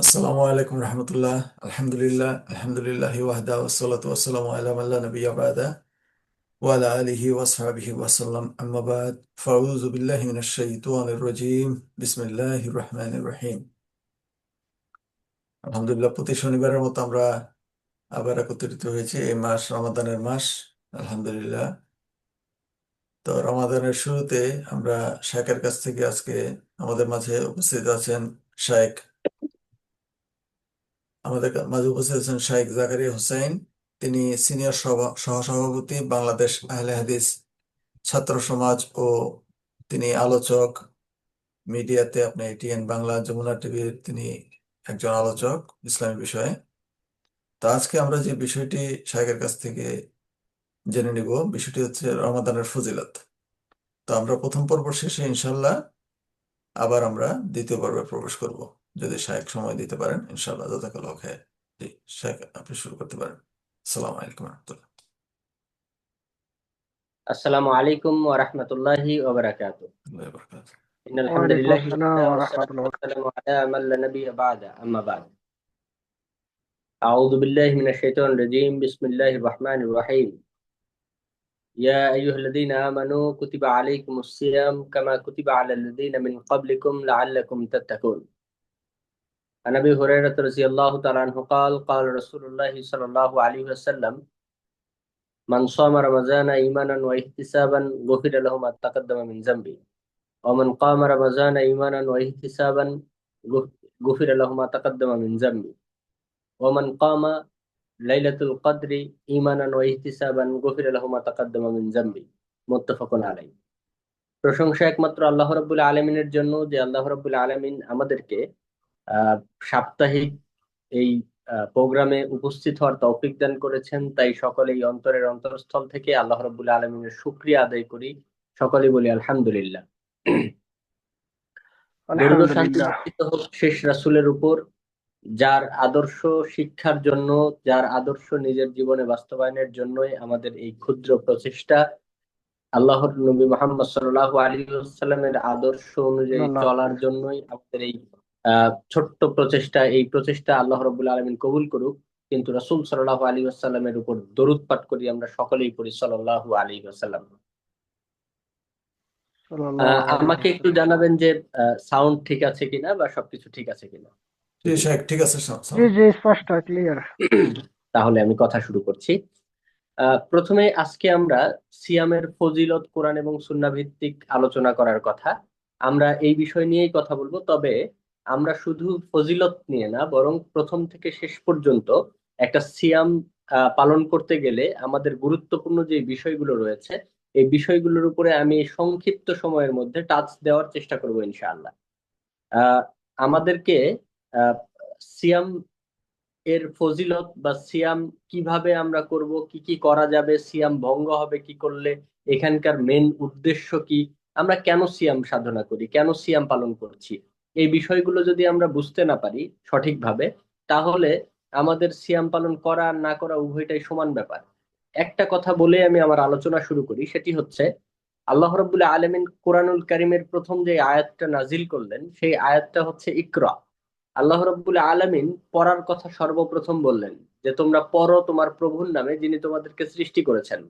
আসসালামু আলাইকুম রহমতুল্লাহ। আলহামদুলিল্লাহ আলহামদুলিল্লাহি ওয়াহদা ওয়াসসালাতু ওয়াসসালামু আলা মান লা নাবিয়্যা বা'দা ওয়া আলা আলিহি ওয়া আসহাবিহি ওয়া সাল্লাম, আম্মা বাদ। ফাউযু বিল্লাহি মিনাশ শাইতানির রাজীম। বিসমিল্লাহির রহমানির রহিম। আলহামদুলিল্লাহ, প্রতি শনিবারের মতো আমরা আবার একত্রিত হয়েছি। এই মাস রমাদানের মাস, আলহামদুলিল্লাহ। তো রমাদানের শুরুতে আমরা শায়েখের কাছ থেকে আজকে আমাদের মাঝে উপস্থিত আছেন শায়েখ আমাদের মাঝে উপস্থিত আছেন শাইখ জাকারিয়া হোসেন। তিনি সিনিয়র সহসভাপতি বাংলাদেশ আহলে হাদিস ছাত্র সমাজ, ও তিনি আলোচক মিডিয়াতে, আপনি এটিএন বাংলা, যমুনা টিভির তিনি একজন আলোচক ইসলামী বিষয়ে। তো আজকে আমরা যে বিষয়টি শাইখের কাছ থেকে জেনে নিব, বিষয়টি হচ্ছে রমাদানের ফজিলত। তো আমরা প্রথম পর্ব শেষে ইনশাল্লাহ আবার আমরা দ্বিতীয় পর্বে প্রবেশ করব, যদি শাইখ সময় দিতে পারেন ইনশাল্লাহ। জাযাকাল্লাহু খাইর। জি, শাইখ আপনি শুরু করতে পারেন। আসসালামু আলাইকুম রহমতুল্লাহ। আসসালামু আলাইকুম ওয়া রাহমাতুল্লাহি ওয়া বারাকাতুহু। আল্লাহ বারাকাতুহু। ইন্নাল ওয়ালাইকুম হামদুলিল্লাহি আসসালাম ওয়াহদা ওয়া ওয়াসসালাতু রাহমাতুল্লাহ। ওয়াসসালামু আলা মান লা নাবিয়্যা বা'দা আম্মা বা'দ। আউযু বিল্লাহি মিনাশ শাইতানির রাজীম। বিসমিল্লাহির রাহমানির রহিম। ইয়া আইয়ুহাল্লাযীনা আমানু কুতিবা আলাইকুমুস সিয়াম কামা কুতিবা আলাল লাযীনা মিন ক্বাবলিকুম লাআল্লাকুম তাত্তাকুন। আন আবি হুরায়রা রাদিয়াল্লাহু তাআলা আনহু ক্বালা রাসূলুল্লাহি সাল্লাল্লাহু আলাইহি ওয়াসাল্লাম মান সামা রমাযানা ঈমানান ওয়া ইহতিসাবান গুফিরা লাহু মা তাকাদ্দামা মিন যামবি ওয়া মান কামা রমাযানা ঈমানান ওয়া ইহতিসাবান গুফিরা লাহু মা তাকাদ্দামা মিন যামবি ওমান কামা লাইলাতুল কদরি ঈমানান ওয়া ইহতিসাবান গুফিরা লাহু মা তাকাদ্দামা মিন যামবি। মুত্তাফাকুন আলাইহি। প্রশংসা একমাত্র আল্লাহ রাব্বুল আলামিনের জন্য, যে আল্লাহ রাব্বুল আলামিন আমাদেরকে আহ সাপ্তাহিক এই প্রোগ্রামে উপস্থিত হওয়ার তৌফিক দান করেছেন। তাই সকলেই অন্তরের অন্তরস্থল থেকে আল্লাহ রাব্বুল আলামিনের শুকরিয়া আদায় করি। সকলেই বলি আলহামদুলিল্লাহ। দরুদ ও শান্তি আলহামদুলিল্লাহ। বর্ষিত হোক শেষ রাসূলের উপর, যার আদর্শ শিক্ষার জন্য, যার আদর্শ নিজের জীবনে বাস্তবায়নের জন্যই আমাদের এই ক্ষুদ্র প্রচেষ্টা। আল্লাহর নবী মুহাম্মদ সাল্লাল্লাহু আলাইহি ওয়াসাল্লামের আদর্শ অনুযায়ী আল্লাহ চলার জন্যই আমাদের এই ছোট্ট প্রচেষ্টা। এই প্রচেষ্টা আল্লাহ রাব্বুল আলামিন কবুল করুক। কিন্তু রাসূল সাল্লাল্লাহু আলাইহি ওয়াসাল্লামের উপর দরুদ পাঠ করি আমরা সকলেই, করি সাল্লাল্লাহু আলাইহি ওয়াসাল্লাম। সাল্লাল্লাহু আলাইহি আমাকে একটু ওয়াসাল্লাম। জানাবেন যে সাউন্ড ঠিক আছে কিনা বা সবকিছু ঠিক আছে কিনা। জি শাইখ, ঠিক আছে জি সাউন্ড। জি, স্পষ্ট ক্লিয়ার। তাহলে আমি কথা শুরু করছি। প্রথমে আজকে আমরা সিয়ামের ফজিলত, কোরআন এবং সুন্নাহ ভিত্তিক আলোচনা করার কথা। আমরা এই বিষয় নিয়েই কথা বলবো, তবে আমরা শুধু ফজিলত নিয়ে না, বরং প্রথম থেকে শেষ পর্যন্ত একটা সিয়াম পালন করতে গেলে আমাদের গুরুত্বপূর্ণ যে বিষয়গুলো রয়েছে, এই বিষয়গুলোর উপরে আমি সংক্ষিপ্ত সময়ের মধ্যে টাচ দেওয়ার চেষ্টা করব ইনশাআল্লাহ। আহ আমাদেরকে আহ সিয়াম এর ফজিলত বা সিয়াম কিভাবে আমরা করব, কি কি করা যাবে, সিয়াম ভঙ্গ হবে কি করলে, এখানকার মেন উদ্দেশ্য কি, আমরা কেন সিয়াম সাধনা করি, কেন সিয়াম পালন করছি, এই বিষয়গুলো যদি আমরা বুঝতে না পারি সঠিকভাবে, তাহলে আমাদের সিয়াম পালন করা আর না করা উভয়টাই সমান ব্যাপার। একটা কথা বলে আমি আমার আলোচনা শুরু করি, সেটি হচ্ছে আল্লাহ রাব্বুল আলামিন কোরআনুল কারীমের প্রথম যে আয়াতটা নাজিল করলেন, সেই আয়াতটা হচ্ছে ইকরা। আল্লাহ রাব্বুল আলামিন পড়ার কথা সর্বপ্রথম বললেন, যে তোমরা পড়ো তোমার প্রভুর নামে, যিনি তোমাদেরকে সৃষ্টি করেছেন।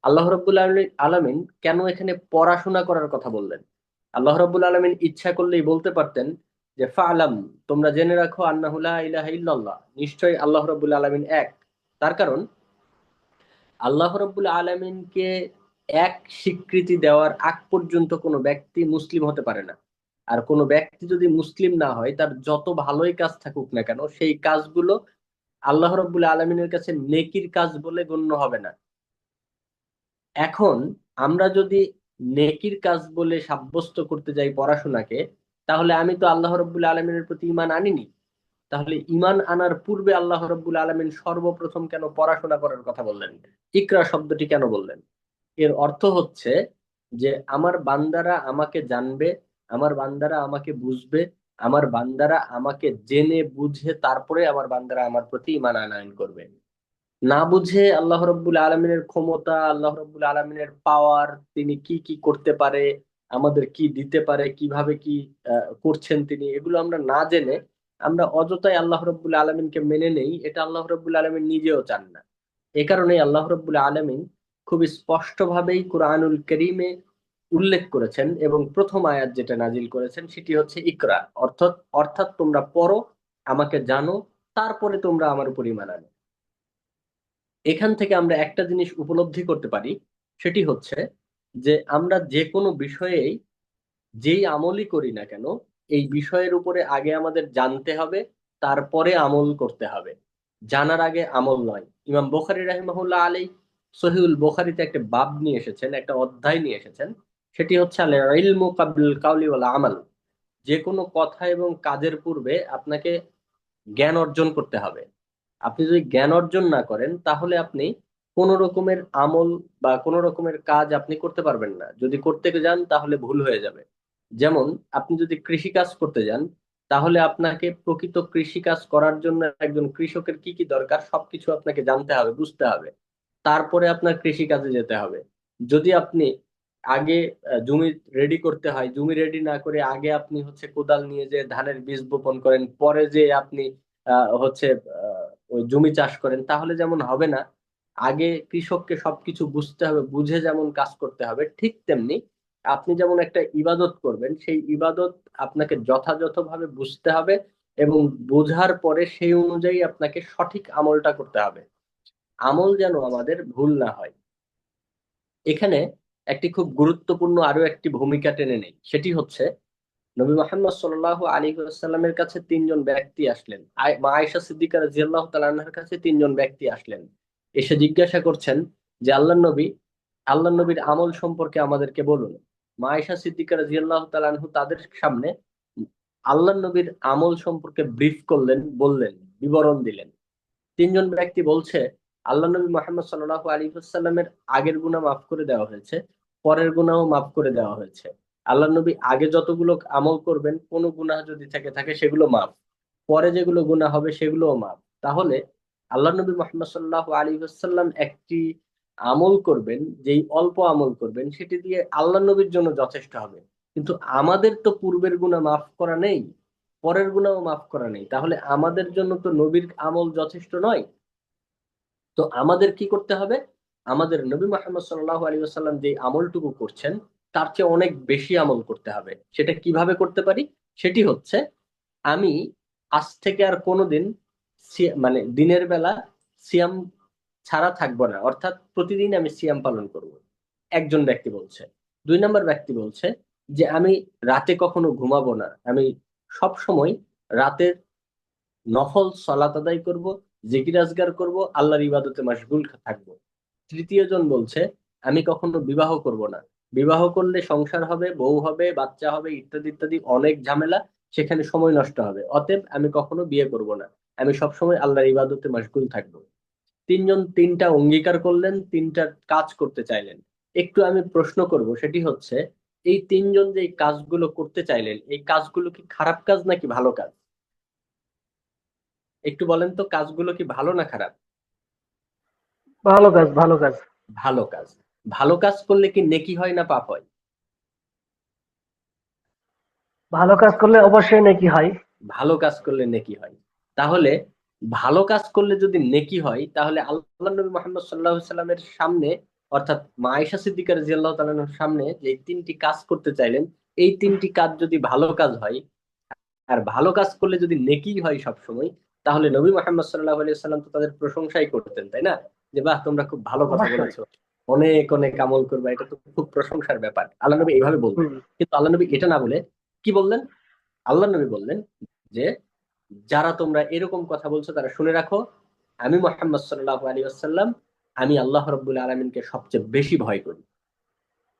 আল্লাহ রাব্বুল আলামিন কেন এখানে পড়াশোনা করার কথা বললেন? আল্লাহ রাব্বুল আলামিন ইচ্ছা করলেই বলতে পারতেন যে ফাআলাম, তোমরা জেনে রাখো, আন্নাহু লা ইলাহা ইল্লাল্লাহ, নিশ্চয়ই আল্লাহ রাব্বুল আলামিন এক। তার কারণ আল্লাহ রাব্বুল আলামিনকে এক স্বীকৃতি দেওয়ার আগ পর্যন্ত কোনো ব্যক্তি মুসলিম হতে পারে না। আর কোনো ব্যক্তি যদি মুসলিম না হয়, তার যত ভালোই কাজ থাকুক না কেন, সেই কাজগুলো আল্লাহ রাব্বুল আলামিনের কাছে নেকির কাজ বলে গণ্য হবে না। এখন আমরা যদি নেকির কাজ বলে সাব্যস্ত করতে যাই পড়াশোনাকে, তাহলে আমি তো আল্লাহ রাব্বুল আলামিনের প্রতি ঈমান আনিনি। তাহলে ঈমান আনার পূর্বে আল্লাহ রাব্বুল আলামিন সর্বপ্রথম কেন পড়াশোনা করার কথা বললেন, ইকরা শব্দটি কেন বললেন? এর অর্থ হচ্ছে যে আমার বান্দারা আমাকে জানবে, আমার বান্দারা আমাকে বুঝবে, আমার বান্দারা আমাকে জেনে বুঝে তারপরে আমার বান্দারা আমার প্রতি ঈমান আনয়ন করবে। না বুঝে আল্লাহ রাব্বুল আলমিনের ক্ষমতা, আল্লাহ রাব্বুল আলমিনের পাওয়ার, তিনি কি কি করতে পারে, আমাদের কি দিতে পারে, কিভাবে কি করছেন তিনি, এগুলো আমরা না জেনে আমরা অযথাই আল্লাহ রব্বুল আলমিনকে মেনে নেই, এটা আল্লাহ রব্বুল আলমিন নিজেও চান না। এ কারণেই আল্লাহ রব্বুল আলমিন খুব স্পষ্টভাবেই কুরআনুল কারীমে উল্লেখ করেছেন, এবং প্রথম আয়াত যেটা নাজিল করেছেন সেটি হচ্ছে ইকরা, অর্থাৎ অর্থাৎ তোমরা পড়ো, আমাকে জানো, তারপরে তোমরা আমার উপর ঈমান আনো। এখান থেকে আমরা একটা জিনিস উপলব্ধি করতে পারি, সেটি হচ্ছে যে আমরা যে কোনো বিষয়েই যেই আমলই করি না কেন, এই বিষয়ের উপরে আগে আমাদের জানতে হবে, তারপরে আমল করতে হবে। জানার আগে আমল নয়। ইমাম বুখারী রাহিমাহুল্লাহ আলাই সহিহুল বুখারীতে একটা বাব নিয়ে এসেছেন, একটা অধ্যায় নিয়ে এসেছেন, সেটি হচ্ছে আল ইলমু কাবলাল কাউলি ওয়াল আমাল। যে কোনো কথা এবং কাজের পূর্বে আপনাকে জ্ঞান অর্জন করতে হবে। আপনি যদি জ্ঞান অর্জন না করেন, তাহলে আপনি কোনো রকমের আমল বা কোনো রকমের কাজ আপনি করতে পারবেন না। যদি করতে যান তাহলে ভুল হয়ে যাবে। যেমন আপনি যদি কৃষি কাজ করতে যান, তাহলে আপনাকে প্রকৃত কৃষি কাজ করার জন্য একজন কৃষকের কি কি দরকার সবকিছু আপনাকে জানতে হবে, বুঝতে হবে, তারপরে আপনার কৃষি কাজে যেতে হবে। যদি আপনি আগে জমি রেডি করতে হয়, জমি রেডি না করে আগে আপনি হচ্ছে কোদাল নিয়ে যে ধানের বীজ বপন করেন, পরে যে আপনি হচ্ছে ওই জমি চাষ করেন, তাহলে যেমন হবে না। আগে কৃষককে সবকিছু বুঝতে হবে, বুঝে যেমন কাজ করতে হবে, ঠিক তেমনি আপনি যেমন একটা ইবাদত করবেন, সেই ইবাদত আপনাকে যথাযথভাবে বুঝতে হবে, এবং বোঝার পরে সেই অনুযায়ী আপনাকে সঠিক আমলটা করতে হবে। আমল যেন আমাদের ভুল না হয়। এখানে একটি খুব গুরুত্বপূর্ণ আরো একটি ভূমিকা টেনে নেই, সেটি হচ্ছে নবী মোহাম্মদ সাল্লাল্লাহু আলাইহি ওয়াসাল্লামের কাছে তিনজন ব্যক্তি আসলেন। মা আয়েশা সিদ্দিকা রাদিয়াল্লাহু তাআলা আনহার কাছে তিনজন ব্যক্তি আসলেন, এসে জিজ্ঞাসা করছেন যে আল্লাহর নবীর আমল সম্পর্কে আমাদেরকে বলুন। মা আয়েশা সিদ্দিকা রাদিয়াল্লাহু তাআলা আনহু তাদের সামনে আল্লাহর নবীর আমল সম্পর্কে ব্রিফ করলেন, বললেন, বিবরণ দিলেন। তিনজন ব্যক্তি বলছে, আল্লাহ নবী মোহাম্মদ সাল্লাল্লাহু আলাইহি ওয়াসাল্লামের আগের গুনাহ মাফ করে দেওয়া হয়েছে, পরের গুনাহও মাফ করে দেওয়া হয়েছে। আল্লাহ নবী আগে যতগুলো আমল করবেন, কোনো গুনাহ যদি থেকে থাকে সেগুলো মাফ, পরে যেগুলো গুনাহ হবে সেগুলোও মাফ। তাহলে আল্লাহ নবী মোহাম্মদ সাল্লাল্লাহু আলাইহি ওয়াসাল্লাম একটি আমল করবেন, যেই অল্প আমল করবেন সেটি দিয়ে আল্লাহ নবীর জন্য যথেষ্ট হবে। কিন্তু আমাদের তো পূর্বের গুনাহ মাফ করা নেই, পরের গুনাহও মাফ করা নেই, তাহলে আমাদের জন্য তো নবীর আমল যথেষ্ট নয়। তো আমাদের কি করতে হবে? আমাদের নবী মুহাম্মদ সাল্লাল্লাহু আলাইহি ওয়াসাল্লাম যে আমলটুকু করছেন, তার চেয়ে অনেক বেশি আমল করতে হবে। সেটা কিভাবে করতে পারি? সেটি হচ্ছে, আমি আজ থেকে আর কোনোদিন মানে দিনের বেলা সিয়াম ছাড়া থাকবো না, অর্থাৎ প্রতিদিন আমি সিয়াম পালন করব। একজন ব্যক্তি বলছে। দুই নম্বর ব্যক্তি বলছে যে আমি রাতে কখনো ঘুমাবো না, আমি সব সময় রাতের নফল সালাত আদায় করব, জিকির আজগার করব, আল্লাহর ইবাদতে মাশগুল থাকবো। তৃতীয় জন বলছে আমি কখনো বিবাহ করব না, বিবাহ করলে সংসার হবে, বউ হবে, বাচ্চা হবে, ইত্যাদি ইত্যাদি অনেক ঝামেলা, সেখানে সময় নষ্ট হবে, অতএব আমি কখনো বিয়ে করব না, আমি সবসময় আল্লাহর ইবাদতে মাশগুল থাকবো। তিনজন তিনটা অঙ্গীকার করলেন, তিনটা কাজ করতে চাইলেন। একটু আমি প্রশ্ন করব, সেটি হচ্ছে, এই তিনজন যে এই কাজগুলো করতে চাইলেন, এই কাজগুলো কি খারাপ কাজ নাকি ভালো কাজ? একটু বলেন তো, কাজগুলো কি ভালো না খারাপ? ভালো কাজ, ভালো কাজ। ভালো কাজ। ভালো কাজ করলে কি নেকি হয় না পাপ হয়? ভালো কাজ করলে অবশ্যই নেকি হয়। ভালো কাজ করলে নেকি হয়। তাহলে ভালো কাজ করলে যদি নেকি হয়, তাহলে আল্লাহ নবী মুহাম্মদ সাল্লাল্লাহু আলাইহি সাল্লামের সামনে, অর্থাৎ মা আয়েশা সিদ্দিকা রাদিয়াল্লাহু তাআলার সামনে যে তিনটি কাজ করতে চাইলেন, এই তিনটি কাজ যদি ভালো কাজ হয়, আর ভালো কাজ করলে যদি নেকি হয় সব সময়, তাহলে নবী মুহাম্মদ সাল্লাল্লাহু আলাইহি সাল্লাম তো তাদের প্রশংসাই করতেন, তাই না? যে বাহ, তোমরা খুব ভালো কথা অবশ্যই। বলেছো, অনেক অনেক আমল করবা, এটা তো খুব প্রশংসার ব্যাপার। আল্লাহ নবী এইভাবে বলতেন। হুম। কিন্তু আল্লাহ নবী এটা না বলে কি বললেন? আল্লাহ নবী বললেন যে, যারা তোমরা এরকম কথা বলছো তারা শুনে রাখো, আমি মুহাম্মদ সাল্লাল্লাহু আলাইহি ওয়াসাল্লাম, আমি আল্লাহ রাব্বুল আলামিনকে সবচেয়ে বেশি ভয় করি।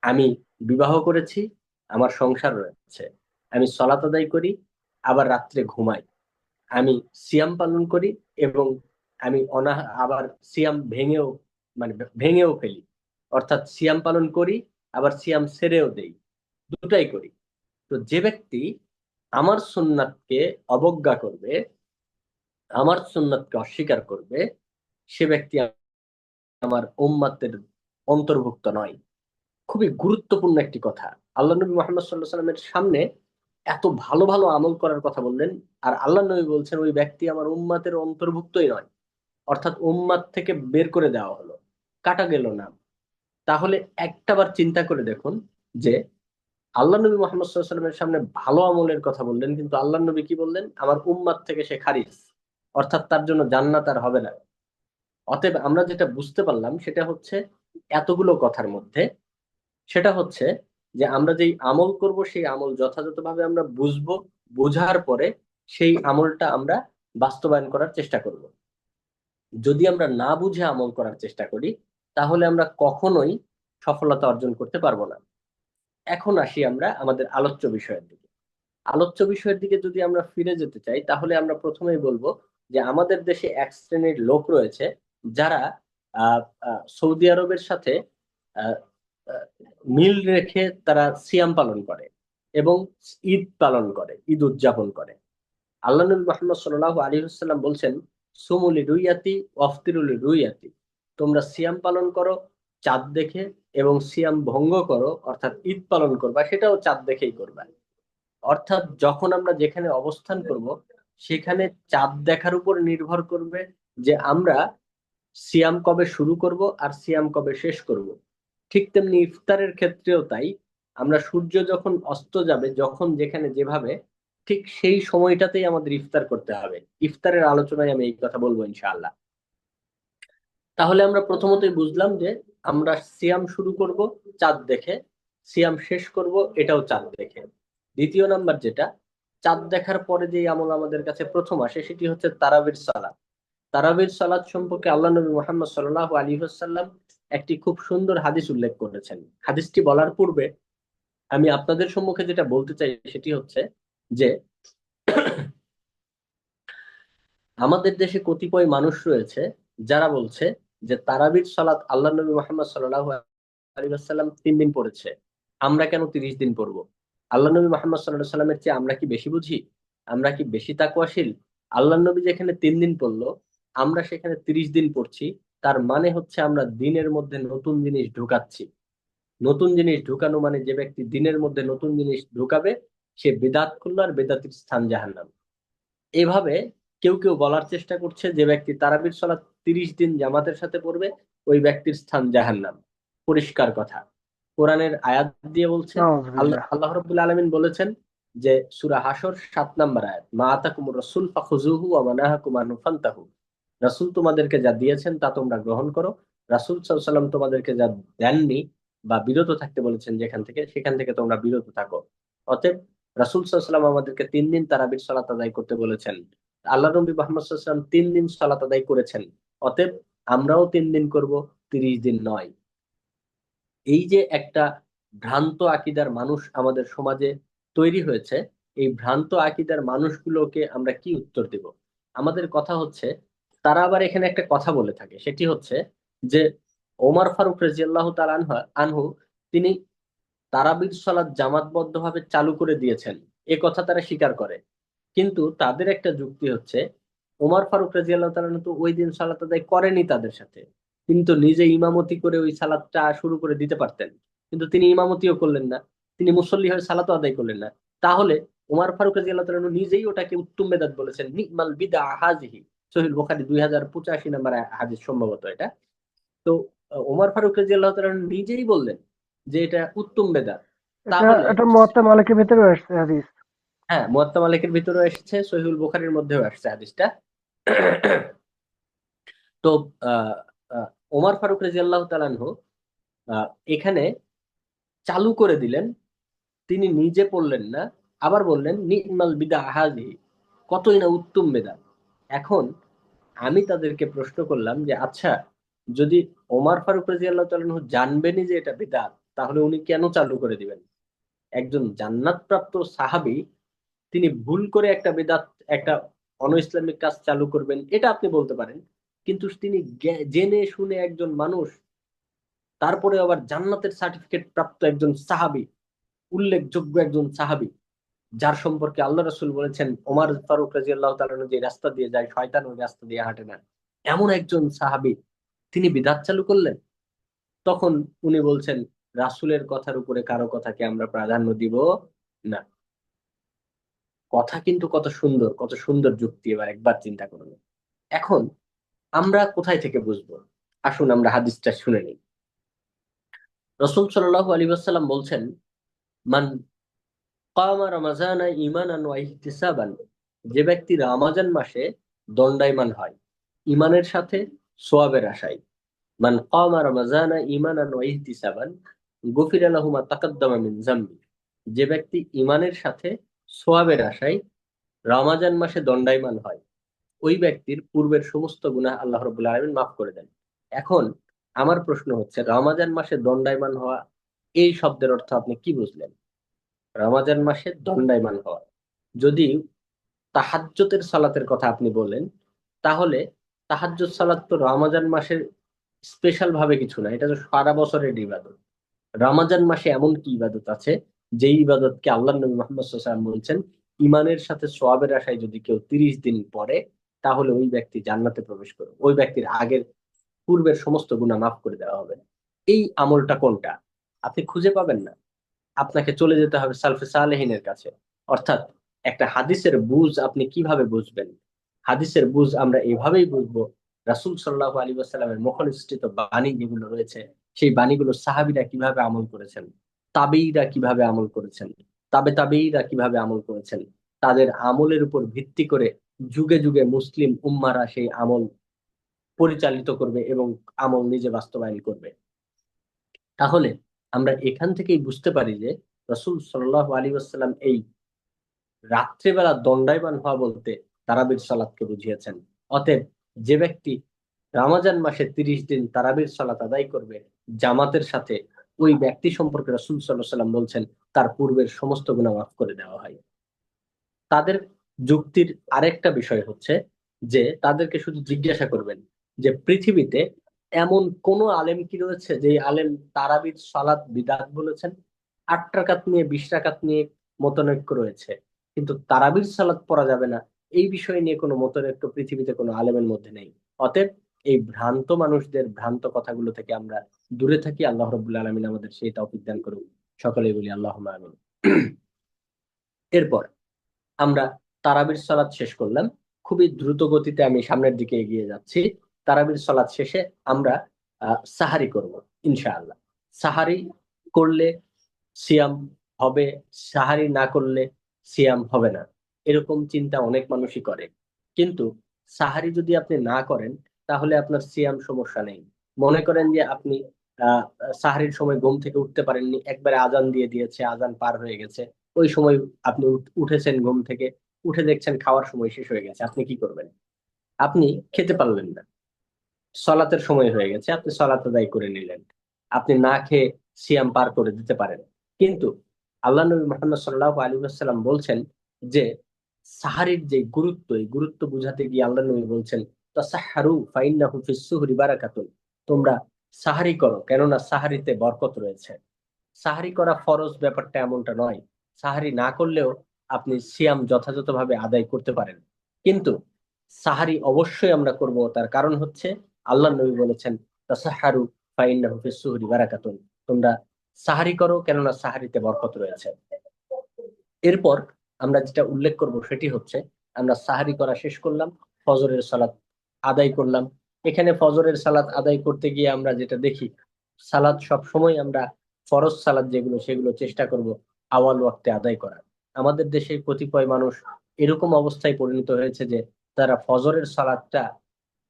আমি বিবাহ করেছি, আমার সংসার রয়েছে, আমি সালাত আদায় করি, আবার রাত্রে ঘুমাই, আমি সিয়াম পালন করি, এবং আমি আবার সিয়াম ভেঙেও, মানে ভেঙেও ফেলি, অর্থাৎ সিয়াম পালন করি, আবার সিয়াম ছেড়েও দেই, দুটাই করি। তো যে ব্যক্তি আমার সুন্নাতকে অবজ্ঞা করবে, আমার সুন্নাতকে অস্বীকার করবে, সে ব্যক্তি আমার উম্মাতের অন্তর্ভুক্ত নয়। খুবই গুরুত্বপূর্ণ একটি কথা। আল্লাহ নবী মুহাম্মদ সাল্লাল্লাহু আলাইহি সাল্লামের সামনে এত ভালো ভালো আমল করার কথা বললেন, আর আল্লাহ নবী বলছেন ওই ব্যক্তি আমার উম্মাতের অন্তর্ভুক্তই নয়, অর্থাৎ উম্মাত থেকে বের করে দেওয়া হলো, কাটা গেল না। তাহলে একটাবার চিন্তা করে দেখুন যে আল্লাহ নবী মোহাম্মদ সাল্লাল্লাহু আলাইহি ওয়াসাল্লামের সামনে ভালো আমলের কথা বললেন, কিন্তু আল্লাহ নবী কি বললেন? আমার উম্মাত থেকে সে খারিজ, অর্থাৎ তার জন্য জান্নাত আর হবে না। অতএব আমরা যেটা বুঝতে পারলাম সেটা হচ্ছে এতগুলো কথার মধ্যে, সেটা হচ্ছে যে আমরা যেই আমল করব সেই আমল যথাযথভাবে আমরা বুঝবো, বোঝার পরে সেই আমলটা আমরা বাস্তবায়ন করার চেষ্টা করব। যদি আমরা না বুঝে আমল করার চেষ্টা করি, তাহলে আমরা কখনোই সফলতা অর্জন করতে পারবো না। এখন আসি আমরা আমাদের আলোচ্য বিষয়ের দিকে। আলোচ্য বিষয়ের দিকে যদি আমরা ফিরে যেতে চাই, তাহলে আমরা প্রথমেই বলবো যে আমাদের দেশে এক শ্রেণীর লোক রয়েছে যারা সৌদি আরবের সাথে আহ, আহ, মিল রেখে তারা সিয়াম পালন করে এবং ঈদ পালন করে, ঈদ উদযাপন করে। আল্লাহ নবী মুহাম্মদ সাল্লাল্লাহু আলাইহি ওয়াসাল্লাম বলছেন, সুমুলি রুইয়াতি ওয়াফতিরুলি রুইয়াতি, তোমরা সিয়াম পালন করো চাঁদ দেখে, এবং সিয়াম ভঙ্গ করো অর্থাৎ ঈদ পালন করবা সেটাও চাঁদ দেখেই করবা। অর্থাৎ যখন আমরা যেখানে অবস্থান করব সেখানে চাঁদ দেখার উপর নির্ভর করবে যে আমরা সিয়াম কবে শুরু করব আর সিয়াম কবে শেষ করব। ঠিক তেমনি ইফতারের ক্ষেত্রেও তাই, আমরা সূর্য যখন অস্ত যাবে, যখন যেখানে যেভাবে, ঠিক সেই সময়টাতেই আমাদের ইফতার করতে হবে। ইফতারের আলোচনায় আমি এই কথা বলবো ইনশাআল্লাহ। তাহলে আমরা প্রথমতই বুঝলাম যে আমরা সিয়াম শুরু করব চাঁদ দেখে, সিয়াম শেষ করব এটাও চাঁদ দেখে। দ্বিতীয় নাম্বার যেটা, চাঁদ দেখার পরে যে আমল আমাদের কাছে প্রথম আসে সেটি হচ্ছে তারাবির সালাত। তারাবির সালাত সম্পর্কে আল্লাহ নবী মুহাম্মদ সাল্লাল্লাহু আলাইহি ওয়াসাল্লাম একটি খুব সুন্দর হাদিস উল্লেখ করেছেন। হাদিসটি বলার পূর্বে আমি আপনাদের সম্মুখে যেটা বলতে চাই সেটি হচ্ছে যে আমাদের দেশে কতিপয় মানুষ রয়েছে যারা বলছে যে তারাবির সালাত আল্লাহ নবী মুহাম্মদ সাল্লাল্লাহু আলাইহি ওয়াসাল্লাম 3 দিন পড়েছে, আমরা কেন 30 দিন পড়বো? আল্লাহ নবী মুহাম্মদ সাল্লাল্লাহু আলাইহি সাল্লামের চেয়ে আমরা কি বেশি বুঝি? আমরা কি বেশি তাকওয়াশীল? আল্লাহ নবী যেখানে 3 দিন পড়লো, আমরা সেখানে 30 দিন পড়ছি। তার মানে হচ্ছে আমরা দিনের মধ্যে নতুন জিনিস ঢুকাচ্ছি। নতুন জিনিস ঢুকানো মানে যে ব্যক্তি দিনের মধ্যে নতুন জিনিস ঢুকাবে সে বিদআত করলো, আর বেদাতির স্থান জাহান্নাম। এভাবে কেউ কেউ বলার চেষ্টা করছে যে ব্যক্তি তারাবির সালাত 30 দিন জামাতের সাথে পড়বে ওই ব্যক্তির স্থান জাহান্নাম। পরিষ্কার কথা, কোরআনের আয়াত দিয়ে বলছে। আল্লাহ নাউযুবিল্লাহ। আল্লাহ রাব্বুল আলামিন বলেছেন যে সূরা হাসর 7 নম্বর আয়াত, মা আতাকুমুর রাসূল ফাখুযুহু ওয়া মা নাহাকুম আনহু ফান্তাহু, রাসূল তোমাদেরকে যা দিয়েছেন তা তোমরা গ্রহণ করো, রাসূল সাল্লাল্লাহু আলাইহি ওয়াসাল্লাম তোমাদেরকে যা দেননি বা বিরত থাকতে বলেছেন যেখান থেকে, সেখান থেকে তোমরা বিরত থাকো। অতএব রাসূল সাল্লাল্লাহু আলাইহি ওয়াসাল্লাম আমাদেরকে 3 দিন তারাবির সালাত আদায় করতে বলেছেন। আল্লাহ নবী মুহাম্মদ সাল্লাল্লাহু আলাইহি ওয়াসাল্লাম 3 দিন সালাত আদায় করেছেন। অতএব আমরাও 3 দিন করব, 30 দিন নয়। এই যে একটা ভ্রান্ত আকীদার মানুষ আমাদের সমাজে তৈরি হয়েছে, এই ভ্রান্ত আকীদার মানুষগুলোকে আমরা কি উত্তর দেব? আমাদের কথা হচ্ছে, তারা আবার এখানে একটা কথা বলে থাকে, সেটি হচ্ছে যে ওমর ফারুক রাদিয়াল্লাহু তাআলা আনহু তিনি তারাবির সালাত জামাতবদ্ধভাবে চালু করে দিয়েছেন, এ কথা তারা স্বীকার করে। কিন্তু তাদের একটা যুক্তি হচ্ছে, ওমর ফারুক রাদিয়াল্লাহু তাআলা তো ওই দিন সালাত আদায় করেনি তাদের সাথে, তিনি তো নিজে ইমামতি করে ওই সালাতটা শুরু করে দিতে পারতেন, কিন্তু তিনি ইমামতিও করলেন না, তিনি মুসল্লি হয়ে সালাতও আদায় করলেন না। তাহলে ওমর ফারুক রাদিয়াল্লাহু তাআলা নিজেই ওটাকে উত্তম বেদাত বলেছেন, নিমাল বিদআ হাযিহি। সহিহ বুখারী 2085 নম্বর হাদিস সম্ভবত এটা। তো ওমর ফারুক রাদিয়াল্লাহু তাআলা নিজেই বললেন যে এটা উত্তম বেদাত। এটা তাহলে এটা মুয়াত্তা মালিকের ভিতরে আসছে হাদিস। হ্যাঁ, মুয়াত্তা মালিকের ভিতরেও এসেছে, সহিহুল বুখারীর মধ্যেও আসছে হাদিসটা। তো আহ, আহ, ওমর ফারুক রাদিয়াল্লাহু তাআলা আনহু আহ, এখানে চালু করে দিলেন, তিনি নিজে পড়লেন না, আবার বললেন নিমাল বিদা হাযিহি, কতই না উত্তম বেদাত। এখন আমি তাদেরকে প্রশ্ন করলাম যে আচ্ছা, যদি ওমর ফারুক রাদিয়াল্লাহু তাআলা আনহু জানবেনই যে এটা বিদআত, তাহলে উনি কেন চালু করে দিবেন? একজন জান্নাতপ্রাপ্ত সাহাবী তিনি ভুল করে একটা বেদাত, একটা অন ইসলামিক কাজ চালু করবেন, এটা আপনি বলতে পারেন। কিন্তু তিনি জেনে শুনে একজন মানুষ, তারপরে আবার জান্নাতের সার্টিফিকেট প্রাপ্ত একজন সাহাবী, উল্লেখযোগ্য একজন সাহাবী, যার সম্পর্কে আল্লাহ রাসূল বলেছেন ওমর ফারুক রাদিয়াল্লাহু তাআলা আনহু যে রাস্তা দিয়ে যায় শয়তান ওই রাস্তা দিয়ে হাঁটে না, এমন একজন সাহাবী তিনি বিদআত চালু করলেন। তখন উনি বলছেন রাসূলের কথার উপরে কারো কথাকে আমরা প্রাধান্য দিব না। কথা কিন্তু কত সুন্দর, কত সুন্দর যুক্তি, এবার একবার চিন্তা করুন। এখন আমরা কোথায় থেকে বুঝবো? আসুন আমরা হাদিসটা শুনে নিই। রাসূল সাল্লাল্লাহু আলাইহি ওয়াসাল্লাম বলছেন, মান কামা রমাজানা ঈমানান ওয়া ইহতিসাবান, যে ব্যক্তি রমাজান মাসে দণ্ডায়মান হয় ঈমানের সাথে, সওয়াবের আশায়। মান কামা রমাজানা ঈমানান ওয়া ইহতিসাবান গুফিরা লাহু মা তাকাদ্দামা মিন যামবি, যে ব্যক্তি ঈমানের সাথে সওয়াবের আশায় রমাজান মাসে দণ্ডায়মান হয়, ওই ব্যক্তির পূর্বের সমস্ত গুনাহ আল্লাহ রাব্বুল আলামিন মাফ করে দেন। এখন আমার প্রশ্ন হচ্ছে, রমাজান মাসে দণ্ডায়মান হওয়া, এই শব্দের অর্থ আপনি কি বুঝলেন? রমাজান মাসে দণ্ডায়মান হওয়া, যদি তাহাজ্জুদের সালাতের কথা আপনি বলেন, তাহলে তাহাজ্জুদ সালাত তো রমাজান মাসের স্পেশাল ভাবে কিছু না, এটা তো সারা বছরের ইবাদত। রমাজান মাসে এমন কি ইবাদত আছে যে ইবাদতকে আল্লাহ নবী মুহাম্মদ সাল্লাল্লাহু আলাইহি ওয়াসাল্লাম বলছেন, ইমানের সাথে সওয়াবের আশায় যদি কেউ 30 দিন পড়ে, তাহলে ওই ব্যক্তি জান্নাতে প্রবেশ করবে, ওই ব্যক্তির আগের পূর্বের সমস্ত গুনাহ মাফ করে দেওয়া হবে। এই আমলটা কোনটা? আপনি খুঁজে পাবেন না। আপনাকে চলে যেতে হবে সালফে সালেহিনের কাছে। অর্থাৎ একটা হাদিসের বুঝ আপনি কিভাবে বুঝবেন? হাদিসের বুঝ আমরা এভাবেই বুঝবো, রাসূল সাল্লাল্লাহু আলাইহি ওয়াসাল্লামের মুখনিসৃত বাণী যেগুলো রয়েছে, সেই বাণীগুলো সাহাবীরা কিভাবে আমল করেছেন, তাবেঈরা কিভাবে আমল করেছেন, তাবেঈরা কিভাবে আমল করেছেন, তাদের আমলের উপর ভিত্তি করে যুগে যুগে মুসলিম উম্মারা সেই আমল পরিচালিত করবে এবং আমল নিজে বাস্তবায়ন করবে। তাহলে আমরা এখান থেকেই বুঝতে পারি যে রাসূল সাল্লাল্লাহু আলাইহি ওয়াসাল্লাম এই রাত্রিবেলা দণ্ডায়মান হওয়া বলতে তারাবির সালাতকে বুঝিয়েছেন। অতএব যে ব্যক্তি রমাজান মাসে 30 দিন তারাবির সালাত আদায় করবে জামাতের সাথে, ওই ব্যক্তি সম্পর্কে রাসূল সাল্লাল্লাহু আলাইহি ওয়াসাল্লাম বলছেন তার পূর্বের সমস্ত গুনাহ মাফ করে দেওয়া হয়। তাদের যুক্তির আরেকটা বিষয় হচ্ছে যে তাদেরকে শুধু জিজ্ঞাসা করবেন যে পৃথিবীতে এমন কোন আলেম কি রয়েছে যে আলেম তারাবির সালাত বিদআত বলেছেন? 8 রাকাত নিয়ে 20 রাকাত নিয়ে মতনৈক্য রয়েছে, কিন্তু তারাবির সালাত পড়া যাবে না, এই বিষয় নিয়ে কোনো মতনৈক্য পৃথিবীতে কোনো আলেমের মধ্যে নেই। অতএব এই ভ্রান্ত মানুষদের ভ্রান্ত কথাগুলো থেকে আমরা দূরে থাকি। আল্লাহ রাব্বুল আলামিন আমাদের সেই তৌফিক দান করুন। সকলেই বলি আল্লাহুম্মা আমিন। এরপর আমরা তারাবির সালাত শেষ করলাম, খুবই দ্রুত গতিতে আমি সামনের দিকে এগিয়ে যাচ্ছি। তারাবির সালাত শেষে আমরা সাহারি করব ইনশাআল্লাহ। সাহারি করলে সিয়াম হবে, সাহারি না করলে সিয়াম হবে না, এরকম চিন্তা অনেক মানুষই করে। কিন্তু সাহারি যদি আপনি না করেন, তাহলে আপনার সিয়াম সমস্যা নেই। মনে করেন যে আপনি আহ সাহারির সময় ঘুম থেকে উঠতে পারেননি, একবারে আজান দিয়ে দিয়েছে, আজান পার হয়ে গেছে, ওই সময় আপনি উঠেছেন ঘুম থেকে, উঠে দেখছেন খাওয়ার সময় শেষ হয়ে গেছে, আপনি কি করবেন? আপনি খেতে পারলেন না, সলাতের সময় হয়ে গেছে, আপনি সলাত আদায় করে নিলেন, আপনি না খেয়ে সিয়াম পার করে দিতে পারেন। কিন্তু আল্লাহ নবী মুহাম্মদ সাল্লাল্লাহু আলাইহি ওয়াসাল্লাম বলছেন যে সাহারির যে গুরুত্ব, এই গুরুত্ব বুঝাতে গিয়ে আল্লাহ নবী বলছেন, তাসাহহারু ফাইন্নাহু ফিস সুহরি বারাকাতুন, তোমরা সাহারি করো, কেননা সাহারিতে বরকত রয়েছে। সাহারি করা ফরজ ব্যাপারটা এমনটা নয়, সাহারি না করলেও আপনি সিয়াম যথাযথভাবে আদায় করতে পারেন। কিন্তু সাহারি অবশ্যই আমরা করব, তার কারণ হচ্ছে আল্লাহ নবী বলেছেন, তাসাহহারু ফাইন্নাহু ফিস সুহরি বারাকাতুন, তোমরা সাহারি করো, কেননা সাহারিতে বরকত রয়েছে। এরপর আমরা যেটা উল্লেখ করব সেটি হচ্ছে, আমরা সাহারি করা শেষ করলাম, ফজরের সালাত আদায় করলাম। এখানে ফজরের সালাত আদায় করতে গিয়ে আমরা যেটা দেখি, সালাত সব সময় আমরা ফরজ সালাত যেগুলো সেগুলো চেষ্টা করব আওয়াল ওয়াক্তে আদায় করার। আমাদের দেশের কতিপয় মানুষ এরকম অবস্থায় পরিণত হয়েছে যে তারা ফজরের সালাতটা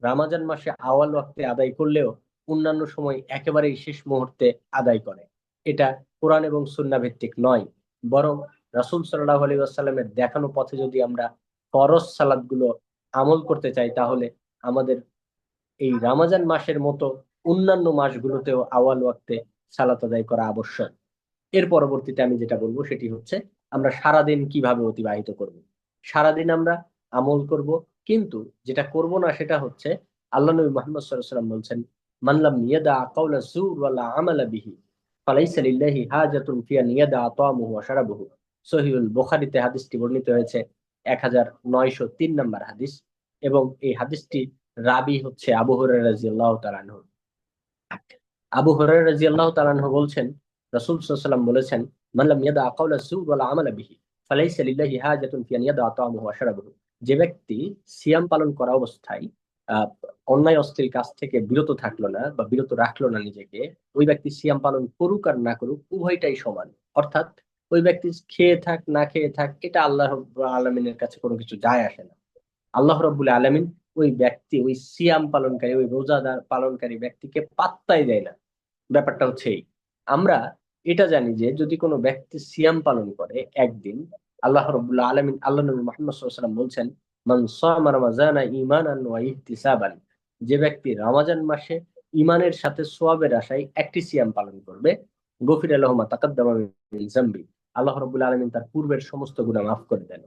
রমজান মাসে আওয়াল ওয়াক্তে আদায় করলেও অন্যান্য সময় একেবারেই শেষ মুহূর্তে আদায় করে। এটা কোরআন এবং সুন্নাহ ভিত্তিক নয়, বরং রাসূল সাল্লাল্লাহু আলাইহি ওয়াসাল্লামের দেখানো পথে যদি আমরা ফরজ সালাত গুলো আমল করতে চাই, তাহলে আমাদের এই রমজান মাসের মতো অন্যান্য মাসগুলোতেও আওয়াল ওয়াক্তে সালাত আদায় করা আবশ্যক। এর পরবর্তীতে আমি যেটা বলবো সেটি হচ্ছে, আমরা সারাদিন কিভাবে অতিবাহিত করব। সারাদিন আমরা আমল করব, কিন্তু যেটা করব না সেটা হচ্ছে, আল্লাহ নবী মুহাম্মদ সাল্লাল্লাহু আলাইহি ওয়াসাল্লাম বলছেন, মান লাম ইয়াদা কাওলা যুর ওয়ালা আমালা বিহি ফালাইসা লিল্লাহি হাজাতুন ফি আন ইয়াদা তা'ামুহু ওয়া শারাবুহু। সহিহুল বুখারীতে হাদিসটি বর্ণিত হয়েছে, 1903 নম্বর হাদিস, এবং এই হাদিসটি রাবি হচ্ছে আবু হুরায়রা রাদিয়াল্লাহু তাআলা আনহু। আবু হুরায়রা রাদিয়াল্লাহু তাআলা আনহু বলছেন, রাসূল সাল্লাল্লাহু আলাইহি ওয়াসাল্লাম বলেছেন, মান লাম ইয়াদা কাওলা যুর ওয়ালা আমালা বিহি ফালাইসা লিল্লাহি হাজাতুন ফি আন ইয়াদা তা'আমাহু ওয়া শারাবাহু। যে ব্যক্তি সিয়াম পালন করা অবস্থায় আহ, অন্যায় অশ্লীল কাজ থেকে বিরত থাকলো না বা বিরত রাখলো না নিজেকে, ওই ব্যক্তি সিয়াম পালন করুক আর না করুক উভয়টাই সমান। অর্থাৎ ওই ব্যক্তি খেয়ে থাক না খেয়ে থাক, এটা আল্লাহ রাব্বুল আলামিনের কাছে কোনো কিছু যায় আসে না। আল্লাহ রাব্বুল আলামিন ওই ব্যক্তি, ওই সিয়াম পালনকারী, ওই রোজাদার পালনকারী ব্যক্তিকে পাত্তাই দেয় না। ব্যাপারটা হচ্ছে এই, আমরা এটা জানি যে যদি কোনো ব্যক্তি সিয়াম পালন করে একদিন, আল্লাহ রাব্বুল আলামিন, আল্লাহ নবী মুহাম্মদ সাল্লাল্লাহু আলাইহি ওয়াসাল্লাম বলছেন, মান সামা রমাযানা ঈমানান ওয়া ইহতিসাবান, যে ব্যক্তি রমাজান মাসে ঈমানের সাথে সওয়াবের আশায় একটি সিয়াম পালন করবে, গফিরা লাহু মা তাকাদ্দামা মিন যামবি, আল্লাহ রাব্বুল আলামিন তার পূর্বের সমস্ত গুনাহ মাফ করে দেন।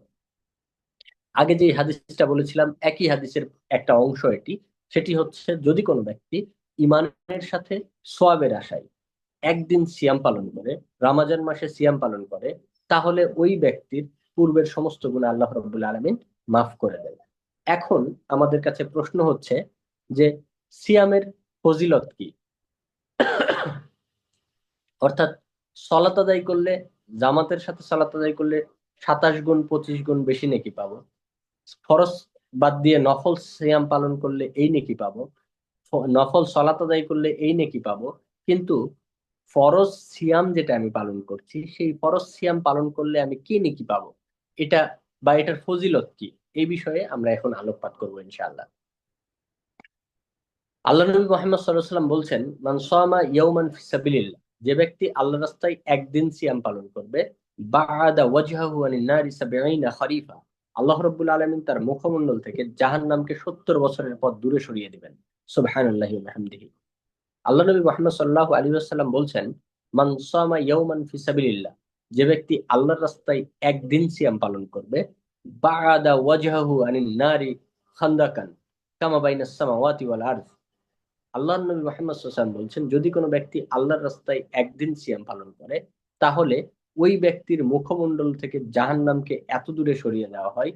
আগে যে হাদিসটা বলেছিলাম একই হাদিসের একটা অংশ এটি। সেটি হচ্ছে, যদি কোনো ব্যক্তি ঈমানের সাথে সওয়াবের আশায় একদিন সিয়াম পালন করে, রমজান মাসে সিয়াম পালন করে, তাহলে ওই ব্যক্তির পূর্বের সমস্ত গুনাহ আল্লাহ রাব্বুল আলামিন মাফ করে দেন। এখন আমাদের কাছে প্রশ্ন হচ্ছে যে সিয়ামের ফজিলত কি? অর্থাৎ সলাত আদায় করলে, জামাতের সাথে সলাত আদায় করলে 27 গুণ 25 গুণ বেশি নেকি পাবো। ফরজ বাদ দিয়ে নফল সিয়াম পালন করলে এই নেকি পাবো। নফল সলাত আদায় করলে এই নেকি পাবো। কিন্তু ফরজ সিয়াম যেটা আমি পালন করছি, সেই ফরজ সিয়াম পালন করলে আমি কি নেকি পাবো, এটা বা এটার ফজিলত কি, এই বিষয়ে আমরা এখন আলোকপাত করবো ইনশাআল্লাহ। আল্লাহ নবী মুহাম্মদ সাল্লাল্লাহু আলাইহি ওয়াসাল্লাম বলছেন, মান সামা ইয়াওমান ফি সাবিলিল্লাহ, যে ব্যক্তি আল্লাহর রাস্তায় একদিন সিয়াম পালন করবে, বাআদা ওয়াজহাহু আনিন নারি ৭০ খরিফা, আল্লাহ রাব্বুল আলামিন তার মুখমণ্ডল থেকে জাহান্নামকে ৭০ বছরের পথ দূরে সরিয়ে দিবেন। সুবহানাল্লাহি ওয়া বিহামদিহি। আল্লাহ নবী মুহাম্মদ সাল্লাল্লাহু আলাইহি ওয়াসাল্লাম বলছেন, মান সামা ইয়াওমান ফি সাবিলিল্লাহ, যে ব্যক্তি আল্লাহর রাস্তায় একদিন সিয়াম পালন করবে, বাআদা ওয়াজহাহু আনিন নারি খান্দাকান কামা বাইনাস সামাওয়াতি ওয়াল আরদ, আল্লাহ নবী মুহাম্মদ সাল্লাল্লাহু আলাইহি ওয়াসাল্লাম বলছেন, যদি কোনো ব্যক্তি আল্লাহর রাস্তায় একদিন সিয়াম পালন করে, তাহলে ওই ব্যক্তির মুখমণ্ডল থেকে জাহান্নামকে এত দূরে সরিয়ে দেওয়া হয়,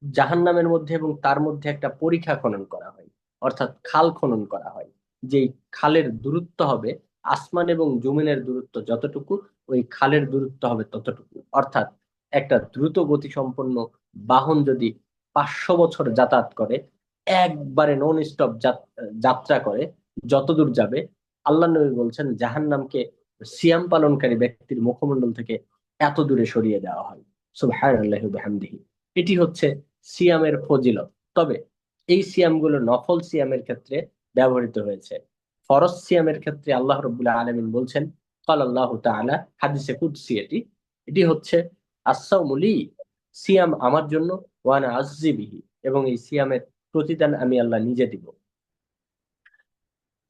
জাহান্নামের মধ্যে এবং তার মধ্যে একটা পরিখা খনন করা হয়, অর্থাৎ খাল খনন করা হয়। যেই খালের দূরত্ব হবে আসমান এবং জমিনের দূরত্ব যতটুকু, ওই খালের দূরত্ব হবে ততটুকু। অর্থাৎ একটা দ্রুত গতি সম্পন্ন বাহন যদি 500 বছর যাতায়াত করে, একবারে নন স্টপ যাত্রা করে, যতদূর যাবে, আল্লাহ নবী বলছেন জাহান্নামকে সিয়াম পালনকারী ব্যক্তির মুখমণ্ডল থেকে এত দূরে সরিয়ে দেওয়া হয়। সুবহানাল্লাহি ওয়া বিহামদিহি। এটি হচ্ছে সিয়ামের ফজিলত। তবে এই সিয়ামগুলো নফল সিয়ামের ক্ষেত্রে ব্যবহৃত হয়েছে। ফরজ সিয়ামের ক্ষেত্রে আল্লাহ রাব্বুল আলামিন বলছেন, ক্বাল আল্লাহু তাআলা, হাদিসে কুদসি এটি, এটি হচ্ছে আস-সাওমু লি, সিয়াম আমার জন্য, ওয়া আনা আজজি বিহি, এবং এই সিয়ামের প্রতিদান আমি আল্লাহ নিজে দিব।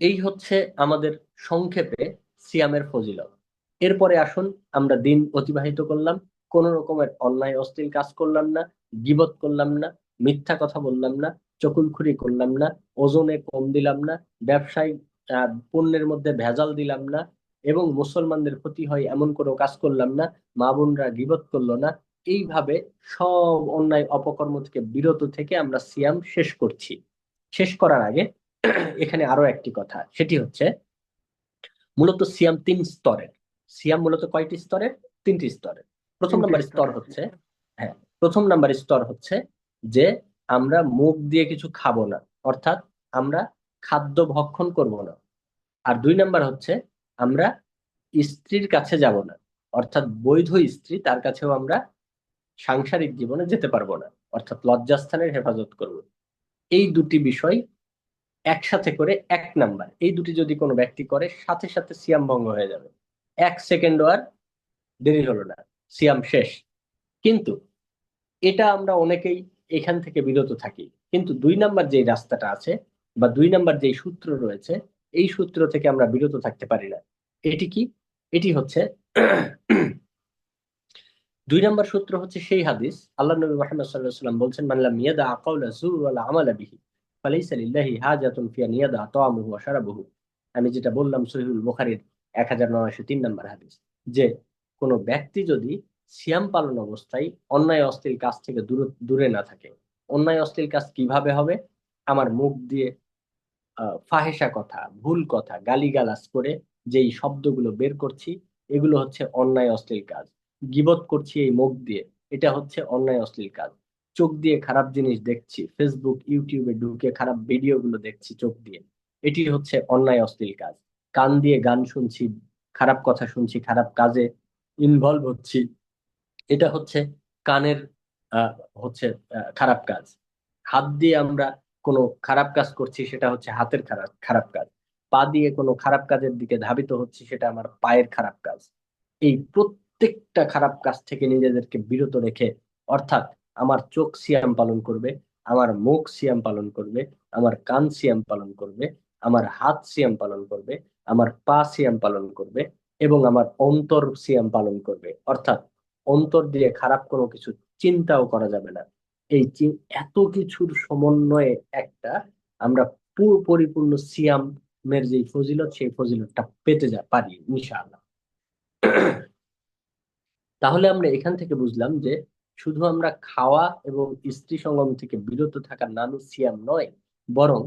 এই হচ্ছে আমাদের সংক্ষেপে সিয়ামের ফজিলত। এরপরে আসুন, আমরা দিন অতিবাহিত করলাম, কোন রকমের অন্যায় অশ্লীল কাজ করলাম না, গীবত করলাম না, মিথ্যা কথা বললাম না, চকুলখুরি করলাম না, ওজনে কম দিলাম না, ব্যবসায় পণ্যের মধ্যে ভেজাল দিলাম না, এবং মুসলমানদের ক্ষতি হয় এমন কোনো কাজ করলাম না, মা বোনরা গীবত করলো না। এইভাবে সব অন্যায় অপকর্ম থেকে বিরত থেকে আমরা সিয়াম শেষ করছি। শেষ করার আগে এখানে আরো একটি কথা, সেটি হচ্ছে, মূলত সিয়াম 3 স্তরের। সিয়াম মূলত কয়টি স্তরের? 3টি স্তরের। প্রথম তিনটে নাম্বার স্তর স্তরের। হচ্ছে, হ্যাঁ, প্রথম নাম্বার স্তর হচ্ছে যে আমরা মুখ দিয়ে কিছু খাবো না, অর্থাৎ আমরা খাদ্য ভক্ষণ করব না। আর 2 নাম্বার হচ্ছে আমরা স্ত্রীর কাছে যাব না, অর্থাৎ বৈধ স্ত্রী তার কাছেও আমরা সাংসারিক জীবনে যেতে পারবো না, অর্থাৎ লজ্জাস্থানের হেফাজত করব। এই দুটি বিষয় একসাথে করে 1 নাম্বার, এই দুটি যদি কোনো ব্যক্তি করে, সাথে সাথে সিয়াম ভঙ্গ হয়ে যাবে। 1 সেকেন্ডও আর দেরি হলো না, সিয়াম শেষ। কিন্তু এটা আমরা অনেকেই এখান থেকে বিরত থাকি। কিন্তু 2 নাম্বার যে রাস্তাটা আছে, বা 2 নাম্বার যে সূত্র রয়েছে, এই সূত্র থেকে আমরা বিরত থাকতে পারি না। এটি কি? এটি হচ্ছে 2 নাম্বার সূত্র হচ্ছে সেই হাদিস, আল্লাহ নবী মুহাম্মদ সাল্লাল্লাহু আলাইহি ওয়াসাল্লাম বলছেন, মান লাম ইয়াদা কাওলা যুর ওয়াল আমালা বিহি ফালাইসা লিল্লাহি হাজাতুন ফি আন ইয়াদা তা'আমাহু ওয়া শারাবাহু। আমি যেটা বললাম সহিহুল বুখারীর 1903 নাম্বার হাদিস, যে কোনো ব্যক্তি যদি সিয়াম পালন অবস্থায় অন্যায় অশ্লীল কাজ থেকে দূরে দূরে না থাকে। অন্যায় অশ্লীল কাজ কিভাবে হবে? আমার মুখ দিয়ে ফাহেসা কথা, ভুল কথা, গালিগালাজ করে যেই শব্দগুলো বের করছি, এগুলো হচ্ছে অন্যায় অশ্লীল কাজ। গীবত করছি এই মুখ দিয়ে, এটা হচ্ছে অন্যায় অশ্লীল কাজ। চোখ দিয়ে খারাপ জিনিস দেখছি, ফেসবুক ইউটিউবে ঢুকে খারাপ ভিডিও গুলো দেখছি চোখ দিয়ে, এটি হচ্ছে অন্যায় অশ্লীল কাজ। কান দিয়ে গান শুনছি, খারাপ কথা শুনছি, খারাপ কাজে ইনভলভ হচ্ছি, এটা হচ্ছে কানের আহ, হচ্ছে খারাপ কাজ। হাত দিয়ে আমরা কোনো খারাপ কাজ করছি, সেটা হচ্ছে হাতের খারাপ খারাপ কাজ। পা দিয়ে কোনো খারাপ কাজের দিকে ধাবিত হচ্ছি, সেটা আমার পায়ের খারাপ কাজ। এই প্রত্যেকটা খারাপ কাজ থেকে নিজেদেরকে বিরত রেখে, অর্থাৎ আমার চোখ সিয়াম পালন করবে, আমার মুখ সিয়াম পালন করবে, আমার কান সিয়াম পালন করবে, আমার হাত সিয়াম পালন করবে, আমার পা সিয়াম পালন করবে, এবং আমার অন্তর সিয়াম পালন করবে। অর্থাৎ অন্তর দিয়ে খারাপ কোনো কিছু চিন্তাও করা যাবে না। এই এত কিছুর সমন্বয়ে একটা আমরা পুরো পরিপূর্ণ সিয়ামের যে ফজিলত, সেই ফজিলতটা পেতে পারি ইনশাআল্লাহ। তাহলে আমরা এখান থেকে বুঝলাম যে শুধু আমরা খাওয়া এবং স্ত্রী সঙ্গম থেকে বিরত থাকার নামই সিয়াম নয়, বরং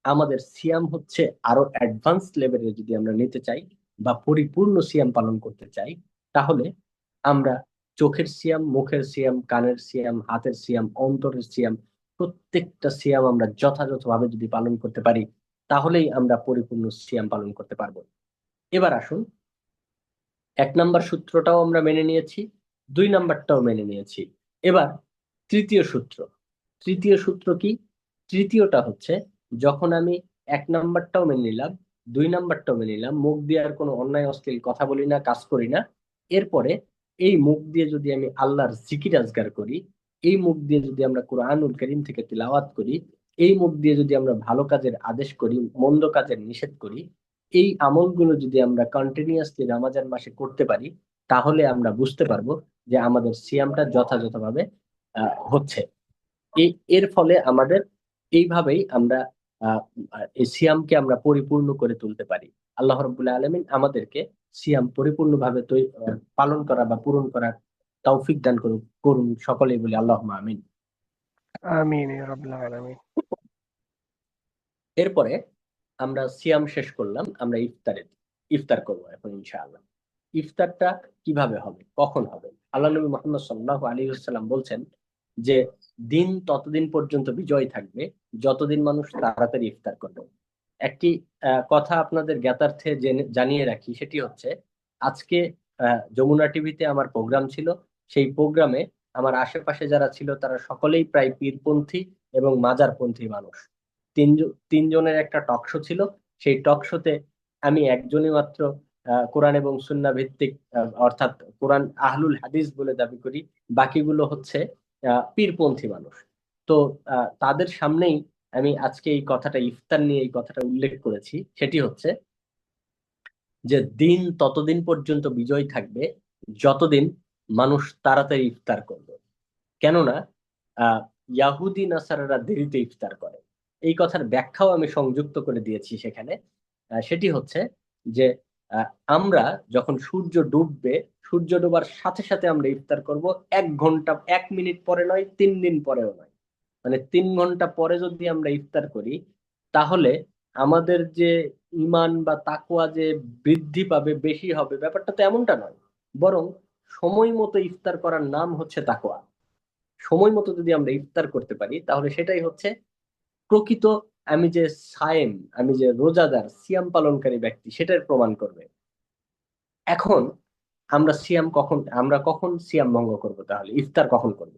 আমাদের সিয়াম হচ্ছে আরো অ্যাডভান্স লেভেলে যদি আমরা নিতে চাই বা পরিপূর্ণ সিয়াম পালন করতে চাই, তাহলে আমরা চোখের সিয়াম, মুখের সিয়াম, কানের সিয়াম, হাতের সিয়াম, অন্তরের সিয়াম, প্রত্যেকটা সিয়াম আমরা যথাযথভাবে যদি পালন করতে পারি, তাহলেই আমরা পরিপূর্ণ সিয়াম পালন করতে পারবো। এবার আসুন, 1 নাম্বার সূত্রটাও আমরা মেনে নিয়েছি, 2 নাম্বারটাও মেনে নিয়েছি। এবার তৃতীয় সূত্র। তৃতীয় সূত্র কি? তৃতীয়টা হচ্ছে, যখন আমি 1 নাম্বারটাও মেনে নিলাম, 2 নাম্বারটাও মেনে নিলাম, মুখ দিয়ে আর কোনো অন্যায় অশ্লীল কথা বলি না, কাজ করি না, এরপরে এই মুখ দিয়ে যদি আমি আল্লাহর জিকির আজগার করি, এই মুখ দিয়ে যদি আমরা কোরআনুল কারীম থেকে তিলাওয়াত করি, এই মুখ দিয়ে যদি আমরা ভালো কাজের আদেশ করি, মন্দ কাজের নিষেধ করি, এই আমলগুলো যদি আমরা কন্টিনিউয়াসলি রমাজান মাসে করতে পারি, তাহলে আমরা বুঝতে পারবো যে আমাদের সিয়ামটা যথাযথভাবে হচ্ছে। এর ফলে আমাদের এইভাবেই আমরা আহ, এই সিয়ামকে আমরা পরিপূর্ণ করে তুলতে পারি। আল্লাহ রাব্বুল আলামিন আমাদেরকে সিয়াম পরিপূর্ণভাবে পালন করা বা পূরণ করার তৌফিক দান করুন করুন সকলেই বলি আল্লাহুম্মা আমিন। আমিন ইয়া রাব্বাল আলামিন। এরপরে আমরা সিয়াম শেষ করলাম, আমরা ইফতার করবো এখন ইনশাআল্লাহ। ইফতারটা কিভাবে হবে, কখন হবে? আল্লাহ নবী মুহাম্মদ সাল্লাল্লাহু আলাইহি ওয়াসাল্লাম বলছেন যে দিন ততদিন পর্যন্ত বিজয় থাকবে যতদিন মানুষ তাড়াতাড়ি ইফতার করবে। একটি কথা আপনাদের জ্ঞাতার্থে জানিয়ে রাখি, সেটি হচ্ছে, আজকে যমুনা টিভিতে আমার প্রোগ্রাম ছিল। সেই প্রোগ্রামে আমার আশেপাশে যারা ছিল তারা সকলেই প্রায় পীরপন্থী এবং মাজারপন্থী মানুষ। তিনজনের একটা টক শো ছিল। সেই টক শোতে আমি একজনই মাত্র কোরআন এবং সুন্নাহ ভিত্তিক, অর্থাৎ কোরআন আহলুল হাদিস বলে দাবি করি, বাকিগুলো হচ্ছে পীরপন্থী মানুষ। তো তাদের সামনেই আমি আজকে এই কথাটা, ইফতার নিয়ে এই কথাটা উল্লেখ করেছি। সেটি হচ্ছে যে দিন ততদিন পর্যন্ত বিজয় থাকবে যতদিন মানুষ তাড়াতাড়ি ইফতার করবে। কেননা আহ ইয়াহুদি নাসারারা দেরিতে ইফতার করে। এই কথার ব্যাখ্যাও আমি সংযুক্ত করে দিয়েছি সেখানে। সেটি হচ্ছে যে আহ, আমরা যখন সূর্য ডুববে, সূর্য ডোবার সাথে সাথে আমরা ইফতার করব। 1 ঘন্টা 1 মিনিট পরে নয়, 3 দিন পরেও নয়। মানে 3 ঘন্টা পরে যদি আমরা ইফতার করি, তাহলে আমাদের যে ইমান বা তাকওয়া যে বৃদ্ধি পাবে, বেশি হবে, ব্যাপারটা তো এমনটা নয়। বরং সময় মতো ইফতার করার নাম হচ্ছে তাকওয়া। সময় মতো যদি আমরা ইফতার করতে পারি, তাহলে সেটাই হচ্ছে প্রকৃত আমি যে সায়েম, আমি যে রোজাদার, সিয়াম পালনকারী ব্যক্তি, সেটার প্রমাণ করবে। এখন আমরা কখন সিয়াম ভঙ্গ করব, তাহলে ইফতার কখন করব?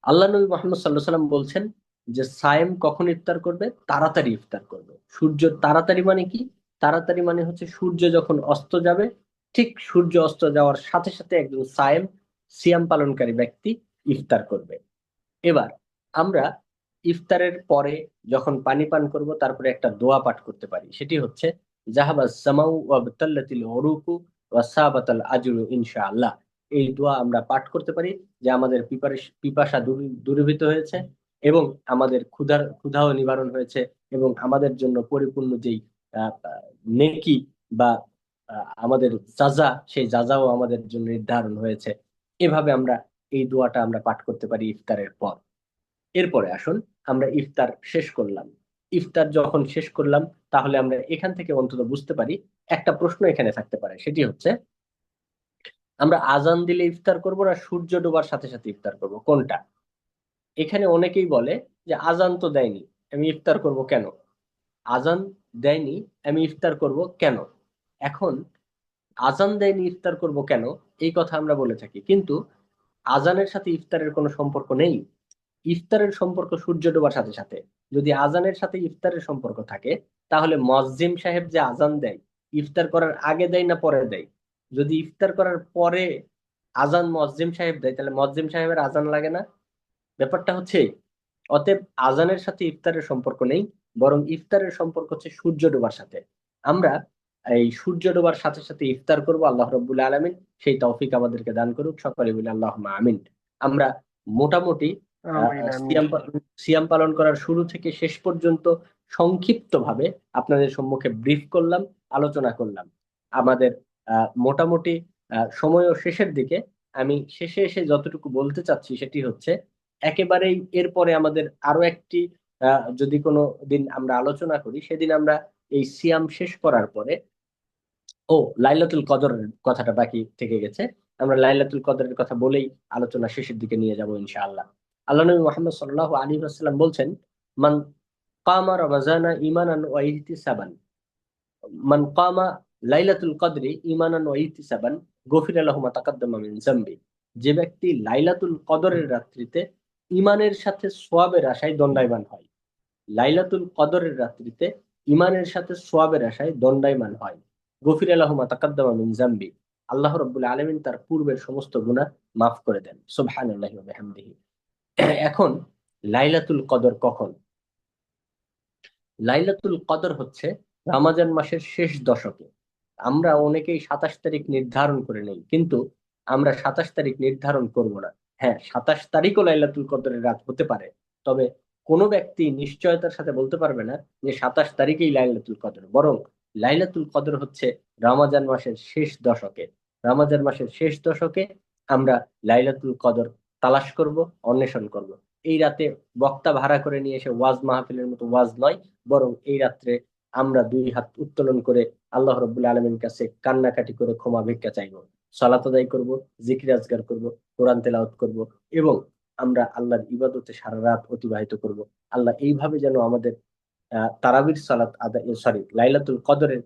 আল্লাহ নবী মুহাম্মদ সাল্লাল্লাহু আলাইহি সাল্লাম বলছেন যে সায়েম কখন ইফতার করবে? তাড়াতাড়ি ইফতার করবে। সূর্য তাড়াতাড়ি মানে কি? তাড়াতাড়ি মানে হচ্ছে সূর্য যখন অস্ত যাবে, ঠিক সূর্য অস্ত যাওয়ার সাথে সাথে একজন সিয়াম পালনকারী ব্যক্তি ইফতার করবে। এবার আমরা ইফতারের পরে যখন পানি পান করব, তারপরে একটা দোয়া পাঠ করতে পারি। সেটি হচ্ছে, জাহাবাজ সামাউ ওয়া বাতাল্লাতিল উরুকু ওয়া সাবাতাল আজরু ইনশাআল্লাহ। এই দোয়া আমরা পাঠ করতে পারি যে আমাদের পিপাসা দূরীভূত হয়েছে, এবং আমাদের ক্ষুধাও নিবারণ হয়েছে, এবং আমাদের জন্য পরিপূর্ণ যেই নেকি বা আমাদের যাজা, সেই যাজাও আমাদের জন্য নির্ধারণ হয়েছে। এভাবে আমরা এই দোয়াটা আমরা পাঠ করতে পারি ইফতারের পর। এরপরে আসুন, আমরা ইফতার শেষ করলাম। ইফতার যখন শেষ করলাম, তাহলে আমরা এখান থেকে অন্তত বুঝতে পারি, একটা প্রশ্ন এখানে থাকতে পারে। সেটি হচ্ছে আমরা আজান দিলে ইফতার করব না সূর্য ডোবার সাথে সাথে ইফতার করব, কোনটা? এখানে অনেকেই বলে যে আজান তো দেয়নি, আমি ইফতার করব কেন? আজান দেয়নি, আমি ইফতার করব কেন? এখন আজান দেয়নি ইফতার করব কেন, এই কথা আমরা বলে থাকি, কিন্তু আজানের সাথে ইফতারের কোনো সম্পর্ক নেই। ইফতারের সম্পর্ক সূর্য ডোবার সাথে সাথে। যদি আজানের সাথে ইফতারের সম্পর্ক থাকে, তাহলে মুয়াজ্জিম সাহেব যে আজান দেয়, ইফতার করার আগে দেয় না পরে দেয়? যদি ইফতার করার পরে আজান মুয়াজ্জিম সাহেব দেয়, তাহলে মুয়াজ্জিম সাহেবের আজান লাগে না? ব্যাপারটা হচ্ছে এই। অতএব আজানের সাথে ইফতারের সম্পর্ক নেই, বরং ইফতারের সম্পর্ক হচ্ছে সূর্য ডোবার সাথে। আমরা এই সূর্য ডোবার সাথে সাথে ইফতার করব, আল্লাহ রব্বুল আলামিন সেই তৌফিক আমাদেরকে দান করুক, সকলে বলি আল্লাহুম্মা আমিন। আমরা মোটামুটি আমিন আমিন। সিয়াম পালন করার শুরু থেকে শেষ পর্যন্ত সংক্ষিপ্তভাবে আপনাদের সম্মুখে ব্রিফ করলাম, আলোচনা করলাম। আমাদের মোটামুটি সময়ও শেষের দিকে। আমি শেষে এসে যতটুকু বলতে চাচ্ছি সেটি হচ্ছে, একেবারেই এরপরে আমাদের আরো একটি যদি কোনো দিন আমরা আলোচনা করি, সেদিন আমরা এই সিয়াম শেষ করার পরে, ও লাইলাতুল কদরের কথাটা বাকি থেকে গেছে, আমরা লাইলাতুল কদরের কথা বলেই আলোচনা শেষের দিকে নিয়ে যাব ইনশাআল্লাহ। আল্লাহ নবী মুহাম্মদ সাল্লাল্লাহু আলাইহি ওয়াসাল্লাম বলছেন, মান কামা রমাজানা ঈমানান ওয়া ইহতিসাবান, মান কামা লাইলাতুল কদরি ঈমানান ওয়া ইহতিসাবান গফিরা লাহু মা তাকাদ্দামা মিন যামবি। যে ব্যক্তি লাইলাতুল কদরের রাত্রিতে ঈমানের সাথে সওয়াবের আশায় দণ্ডায়মান হয়, লাইলাতুল কদরের রাত্রিতে ঈমানের সাথে সওয়াবের আশায় দণ্ডায়মান হয়, গফিরা লাহু মা তাকাদ্দামা মিন যামবি, আল্লাহ রাব্বুল আলামিন তার পূর্বের সমস্ত গুনাহ মাফ করে দেন। সুবহানাল্লাহি ওয়া বিহামদিহি। এখন লাইলাতুল কদর কখন? লাইলাতুল কদর হচ্ছে রমাজান মাসের শেষ দশকে। আমরা অনেকেই 27 তারিখ নির্ধারণ করে নেই, কিন্তু আমরা 27 তারিখ নির্ধারণ করব না। হ্যাঁ, 27 তারিখও লাইলাতুল কদরের রাত হতে পারে, তবে কোনো ব্যক্তি নিশ্চয়তার সাথে বলতে পারবে না যে 27 তারিখেই লাইলাতুল কদর। বরং লাইলাতুল কদর হচ্ছে রমাজান মাসের শেষ দশকে। রমাজান মাসের শেষ দশকে আমরা লাইলাতুল কদর তালাশ করব, অন্বেষণ করব। এই রাতে বক্তা ভাড়া করে নিয়ে এসে ওয়াজ মাহফিলের মতো ওয়াজ নয়, বরং এই রাত্রে আমরা দুই হাত উত্তোলন করে আল্লাহ রব্বুল আলমীর কাছে কান্নাকাটি করে ক্ষমা ভিক্ষা চাইবো, সালাত আদায় করব, জিকির আজগার করব, কোরআন তেলাওয়াত করব, এবং আমরা আল্লাহর ইবাদতে সারা রাত অতিবাহিত করব। আল্লাহ এইভাবে যেন আমাদের তারাবির সালাত আদায়, সরি, লাইলাতুল কদরের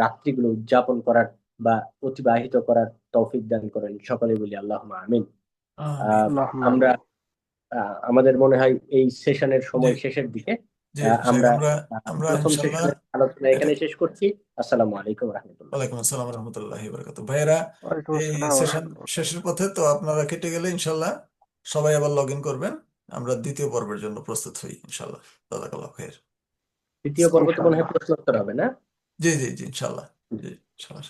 রাত্রিগুলো উদযাপন করার বা অতিবাহিত করার তৌফিক দান করেন। সকলে বলি আল্লাহুম্মা আমিন। আমিন। আল্লাহুম্মা আমরা আমিন। আমাদের মনে হয় এই সেশনের জি সময় শেষের দিকে। জি শেখ, আমরা আমরা আমরা প্রথম ইনশাল্লাহ সেশনের আলোচনা এটা, এখানে শেষ করছি। আসসালামু আলাইকুম রহমতুল্লাহ। ওয়ালাইকুম আসসালাম রহমতুল্লাহি বারাকাতুহু। ভাইয়েরা, ওয়ালাইকুম এই আসসালাম ওয়া সেশন রাহমাতুল্লাহ। শেষের পথে তো, আপনারা কেটে গেলে ইনশাল্লাহ সবাই আবার লগ ইন করবেন। আমরা দ্বিতীয় পর্বের জন্য প্রস্তুত হই ইনশাল্লাহ। জাযাকাল্লাহু খাইর। দ্বিতীয় পর্ব তো মনে হয় ইনশাআল্লাহ। প্রশ্নোত্তর হবে, না? জি জি জি ইনশাল্লাহ। জি ইনশাল্লাহ।